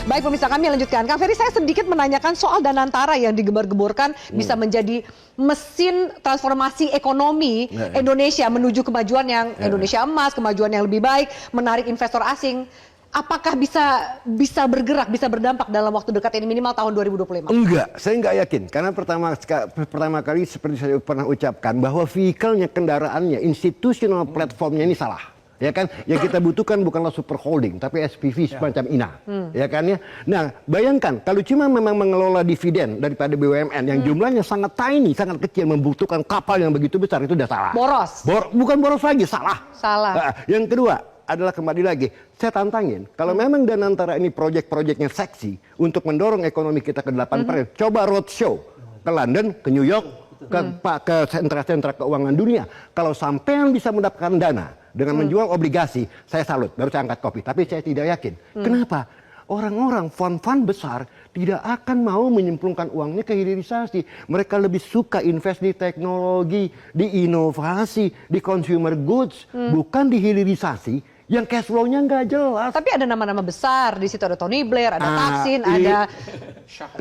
Baik pemirsa, kami lanjutkan. Kang Ferry, saya sedikit menanyakan soal Danantara yang digembar-geborkan bisa menjadi mesin transformasi ekonomi Indonesia menuju kemajuan yang Indonesia emas, kemajuan yang lebih baik, menarik investor asing. Apakah bisa bergerak, bisa berdampak dalam waktu dekat ini minimal tahun 2025? Enggak, saya nggak yakin. Karena pertama kali seperti saya pernah ucapkan bahwa vehicle-nya, kendaraannya, institutional platformnya ini salah. Ya kan, yang kita butuhkan bukanlah super holding, tapi SPV semacam INA, ya kan ya. Nah, bayangkan kalau cuma memang mengelola dividen daripada BUMN yang jumlahnya sangat tiny, sangat kecil, membutuhkan kapal yang begitu besar, itu udah salah. Boros. Bukan boros lagi, salah. Salah. Nah, yang kedua adalah kembali lagi, saya tantangin, kalau memang Danantara ini proyek-proyeknya seksi untuk mendorong ekonomi kita ke 8%, coba roadshow ke London, ke New York, ke sentra-sentra keuangan dunia. Kalau sampean bisa mendapatkan dana dengan menjual obligasi, saya salut, baru saya angkat kopi. Tapi saya tidak yakin. Kenapa? Orang-orang fund-fund besar tidak akan mau menyemplungkan uangnya ke hilirisasi. Mereka lebih suka invest di teknologi, di inovasi, di consumer goods, bukan di hilirisasi yang cash flow-nya nggak jelas. Tapi ada nama-nama besar, di situ ada Tony Blair, ada Thaksin, ada...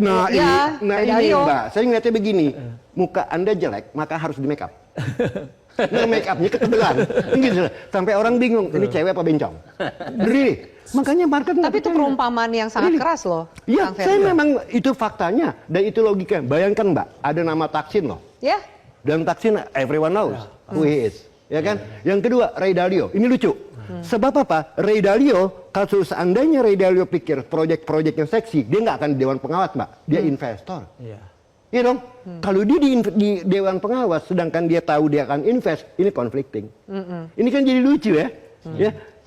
ini Mbak, saya ngeliatnya begini, muka Anda jelek, maka harus di make up. Nah, make upnya ketebelan, gitu. Sampai orang bingung, ini cewek apa bencong? Really? Makanya market. Tapi itu perumpamaan yang sangat keras loh. Iya, saya memang itu faktanya dan itu logika. Bayangkan Mbak, ada nama Thaksin loh. Ya. Dan Thaksin everyone knows who he is, ya kan? Yang kedua Ray Dalio, ini lucu. Sebab apa? Ray Dalio, kalau seandainya Ray Dalio pikir proyek-proyeknya seksi, dia nggak akan di Dewan Pengawas, Mbak. Dia investor. Iya dong. Kalau dia di Dewan Pengawas, sedangkan dia tahu dia akan invest, ini conflicting. Ini kan jadi lucu ya.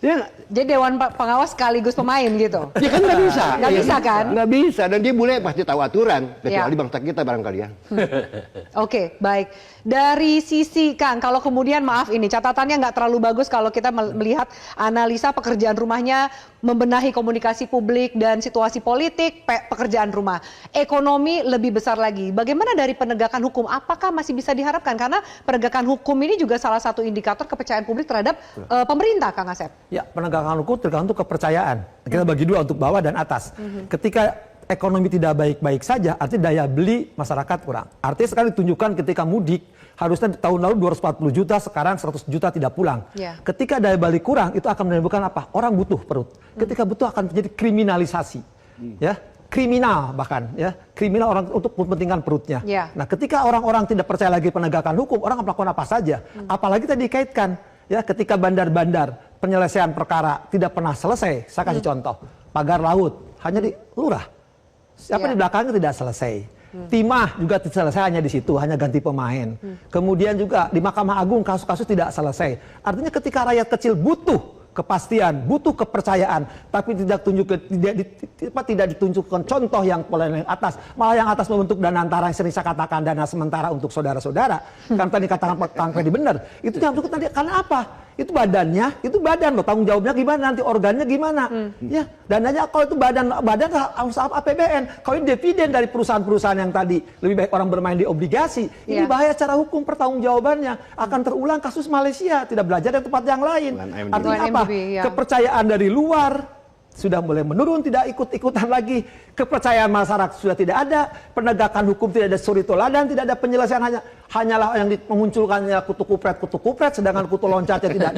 Jadi Dewan Pengawas sekaligus pemain gitu? Ya kan nggak bisa. Nggak bisa kan? Nggak bisa, dan dia boleh pasti tahu aturan. Kecuali bangsa kita barangkali ya. Oke, baik. Dari sisi Kang, kalau kemudian maaf ini catatannya nggak terlalu bagus kalau kita melihat analisa pekerjaan rumahnya, membenahi komunikasi publik dan situasi politik, pekerjaan rumah. Ekonomi lebih besar lagi. Bagaimana dari penegakan hukum? Apakah masih bisa diharapkan? Karena penegakan hukum ini juga salah satu indikator kepercayaan publik terhadap pemerintah, Kang Asep. Ya, penegakan hukum tergantung kepercayaan. Kita bagi dua untuk bawah dan atas. Ketika ekonomi tidak baik-baik saja, artinya daya beli masyarakat kurang. Artinya sekarang ditunjukkan ketika mudik, harusnya tahun lalu 240 juta, sekarang 100 juta tidak pulang. Ketika daya beli kurang, itu akan menimbulkan apa? Orang butuh perut. Ketika butuh akan terjadi kriminalisasi. Ya, kriminal bahkan. Ya, kriminal orang untuk kepentingan perutnya. Nah, ketika orang-orang tidak percaya lagi penegakan hukum, orang akan melakukan apa saja. Apalagi tadi dikaitkan, ya, ketika bandar-bandar penyelesaian perkara tidak pernah selesai. Saya kasih contoh, pagar laut hanya di lurah. Siapa di belakangnya tidak selesai. Timah juga tidak selesai, hanya di situ, hanya ganti pemain. Kemudian juga di Mahkamah Agung kasus-kasus tidak selesai. Artinya ketika rakyat kecil butuh kepastian, butuh kepercayaan, tapi tidak ditunjukkan contoh yang paling atas, malah yang atas membentuk Danantara yang sering saya katakan dana sementara untuk saudara-saudara. Kan tadi katakan Kang Freddy benar. Itu yang bentuk tadi karena apa? Itu badannya, itu badan loh, tanggung jawabnya gimana, nanti organnya gimana. Ya, dananya kalau itu badan harus APBN. Kalau ini dividen dari perusahaan-perusahaan yang tadi lebih baik orang bermain di obligasi, ini bahaya secara hukum pertanggungjawabannya. Akan terulang kasus Malaysia, tidak belajar dari tempat yang lain. Artinya apa? Kepercayaan dari luar sudah mulai menurun, tidak ikut-ikutan lagi. Kepercayaan masyarakat sudah tidak ada, penegakan hukum tidak ada suri toladan, tidak ada penyelesaian, hanyalah yang memunculkannya kutu kupret, sedangkan kutu loncatnya tidak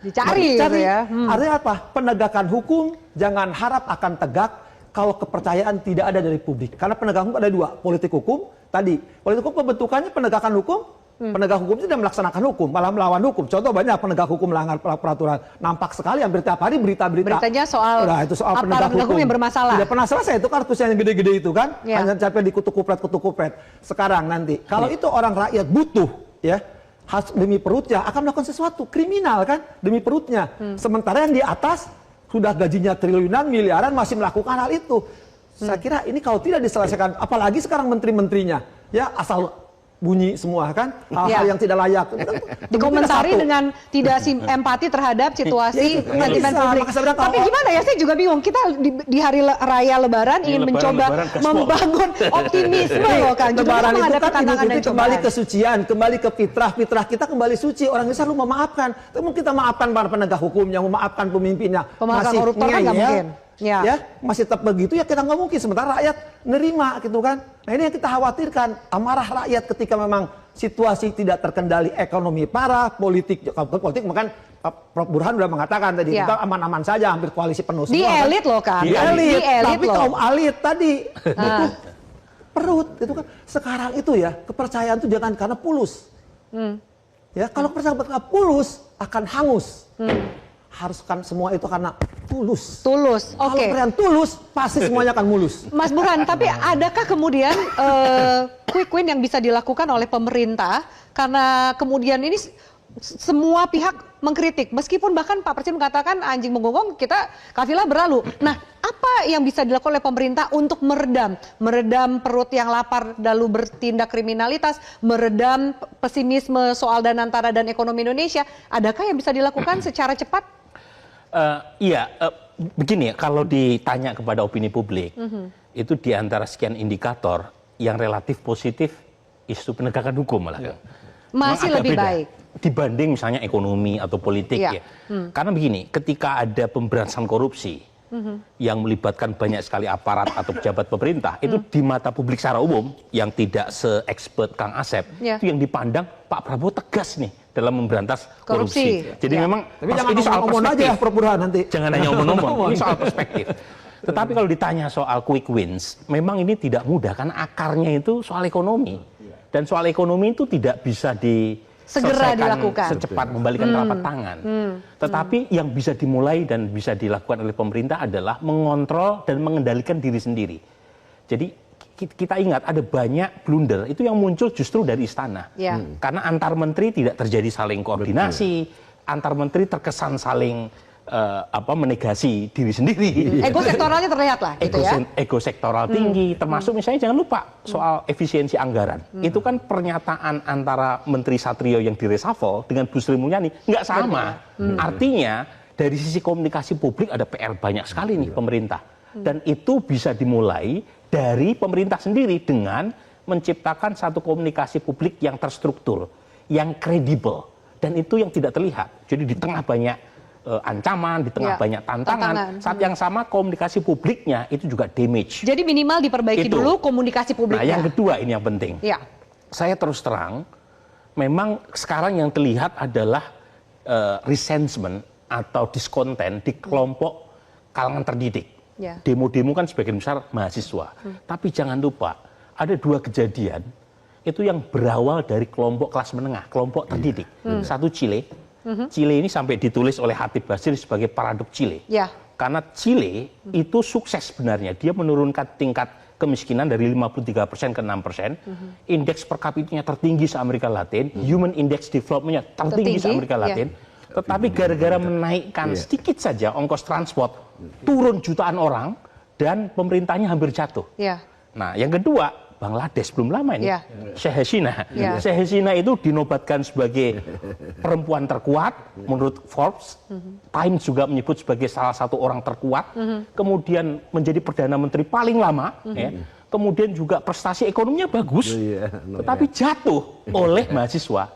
dicari. Gitu ya. Artinya apa? Penegakan hukum jangan harap akan tegak kalau kepercayaan tidak ada dari publik. Karena penegakan hukum ada dua, politik hukum tadi. Politik hukum pembentukannya penegakan hukum. Penegak hukum itu tidak melaksanakan hukum, malah melawan hukum. Contoh banyak penegak hukum melanggar peraturan. Nampak sekali hampir tiap hari berita-berita. Beritanya soal penegak hukum yang bermasalah. Tidak pernah selesai, itu kan kasus yang gede-gede itu kan. Hanya sampai di kutu kupret. Sekarang nanti, kalau itu orang rakyat butuh, ya, demi perutnya akan melakukan sesuatu. Kriminal kan, demi perutnya. Sementara yang di atas, sudah gajinya triliunan, miliaran, masih melakukan hal itu. Saya kira ini kalau tidak diselesaikan, apalagi sekarang menteri-menterinya, ya asal bunyi semua kan, hal-hal Ya. yang tidak layak. Dikomentari Satu. dengan tidak empati terhadap situasi Ya, sentimen bisa. publik. Maka saya bilang, Tapi kalau- gimana ya, saya juga bingung. Kita di hari raya Lebaran ingin mencoba Lebaran, gaspol. membangun optimisme loh Kang. Justru Lebaran itu menghadapi kan Idul tantangan dan Fitri kembali cobaan. ke sucian, kembali ke fitrah kita kembali suci. Orang Indonesia lu memaafkan. Tapi mungkin kita maafkan para penegak hukumnya, memaafkan pemimpinnya. Pemangkas koruptor kan nggak mungkin. Ya. Ya, masih tetap begitu ya kita nggak mungkin. Sementara rakyat nerima gitu kan. Nah ini yang kita khawatirkan. Amarah rakyat ketika memang situasi tidak terkendali, ekonomi parah, politik bahkan Prof. Burhan sudah mengatakan tadi Ya. kita aman-aman saja, hampir koalisi penuh Di semua. elit loh Kang. Di elit. Di elit Tapi loh. kaum elit tadi Ah. perut itu kan sekarang itu ya kepercayaan itu jangan karena pulus. Ya kalau kepercayaan karena pulus akan hangus. Harus kan semua itu karena tulus. Tulus. Kalau Oke. kepercayaan tulus pasti semuanya akan mulus. Mas Burhan, tapi adakah kemudian quick win yang bisa dilakukan oleh pemerintah karena kemudian ini semua pihak mengkritik, meskipun bahkan Pak Presiden mengatakan anjing menggonggong kita kafilah berlalu. Nah, apa yang bisa dilakukan oleh pemerintah untuk meredam perut yang lapar lalu bertindak kriminalitas, meredam pesimisme soal danantara dan ekonomi Indonesia? Adakah yang bisa dilakukan secara cepat? Begini ya, kalau ditanya kepada opini publik, itu di antara sekian indikator yang relatif positif isu penegakan hukum malah. Kang. Masih Memang agak lebih beda baik. dibanding misalnya ekonomi atau politik Iya. ya. Karena begini, ketika ada pemberantasan korupsi yang melibatkan banyak sekali aparat atau pejabat pemerintah, itu di mata publik secara umum yang tidak se-expert Kang Asep, Iya. itu yang dipandang Pak Prabowo tegas nih dalam memberantas Korupsi. korupsi. Jadi Iya. memang Tapi Mas, jangan ini soal ngomong aja perspektif. ya Prof. Burhan nanti. Jangan hanya ngomong-ngomong, ini soal perspektif. Tetapi kalau ditanya soal quick wins, memang ini tidak mudah karena akarnya itu soal ekonomi. Dan soal ekonomi itu tidak bisa Segera diselesaikan dilakukan. secepat membalikan telapak tangan. Tetapi yang bisa dimulai dan bisa dilakukan oleh pemerintah adalah mengontrol dan mengendalikan diri sendiri. Jadi kita ingat ada banyak blunder itu yang muncul justru dari istana. Ya. Karena antar menteri tidak terjadi saling koordinasi, antar menteri terkesan saling menegasi diri sendiri. Ego sektoralnya terlihat lah gitu ya. Ego sektoral tinggi, termasuk misalnya jangan lupa soal efisiensi anggaran. Itu kan pernyataan antara Menteri Satrio yang direshuffle dengan Bu Sri Mulyani nggak sama. Artinya dari sisi komunikasi publik ada PR banyak sekali nih pemerintah. Dan itu bisa dimulai dari pemerintah sendiri dengan menciptakan satu komunikasi publik yang terstruktur, yang kredibel. Dan itu yang tidak terlihat. Jadi di tengah banyak ancaman, di tengah Ya, banyak tantangan, saat yang sama komunikasi publiknya itu juga damage. Jadi minimal diperbaiki Itu. dulu komunikasi Nah, publiknya. yang kedua ini yang penting. Ya. Saya terus terang, memang sekarang yang terlihat adalah resentment atau diskonten di kelompok kalangan terdidik. Ya. Demo-demo kan sebagian besar mahasiswa. Tapi jangan lupa, ada dua kejadian itu yang berawal dari kelompok kelas menengah, kelompok terdidik. Satu Chile. Chile ini sampai ditulis oleh Hatib Basir sebagai paradok Chile. Ya. Karena Chile itu sukses sebenarnya. Dia menurunkan tingkat kemiskinan dari 53% ke 6%. Indeks per kapitanya tertinggi se-Amerika Latin. Human Index Development-nya tertinggi se-Amerika ya. Latin. Tetapi gara-gara menaikkan sedikit saja ongkos transport, turun jutaan orang, dan pemerintahnya hampir jatuh. Ya. Nah, yang kedua, Bangladesh belum lama ini, Ya. Sheikh Hasina. Ya. Sheikh Hasina itu dinobatkan sebagai perempuan terkuat menurut Forbes. Times juga menyebut sebagai salah satu orang terkuat. Kemudian menjadi perdana menteri paling lama. Ya. Kemudian juga prestasi ekonominya bagus, tetapi jatuh oleh mahasiswa.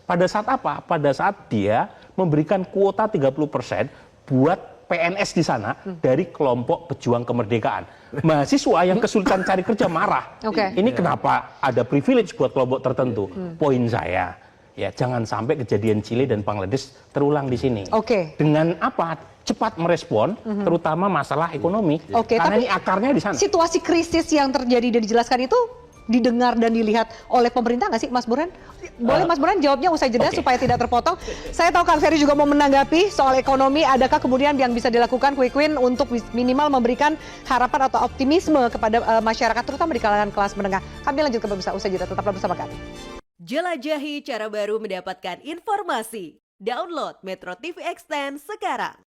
Pada saat apa? Pada saat dia memberikan kuota 30% buat PNS di sana dari kelompok pejuang kemerdekaan. Mahasiswa yang kesulitan cari kerja marah. Oke. Ini kenapa ada privilege buat kelompok tertentu? Poin saya, ya jangan sampai kejadian Chile dan Bangladesh terulang di sini. Oke. Dengan apa? Cepat merespon, terutama masalah ekonomi. Oke, karena tapi ini akarnya di sana. situasi krisis yang terjadi dan dijelaskan itu didengar dan dilihat oleh pemerintah nggak sih, Mas Burhan? Boleh Mas Burhan jawabnya usai jeda Oke. supaya tidak terpotong. Saya tahu Kang Ferry juga mau menanggapi soal ekonomi. Adakah kemudian yang bisa dilakukan quick win untuk minimal memberikan harapan atau optimisme kepada masyarakat, terutama di kalangan kelas menengah? Kami lanjut ke pemirsa usai jeda. Tetaplah bersama kami. Jelajahi cara baru mendapatkan informasi. Download Metro TV Extend sekarang.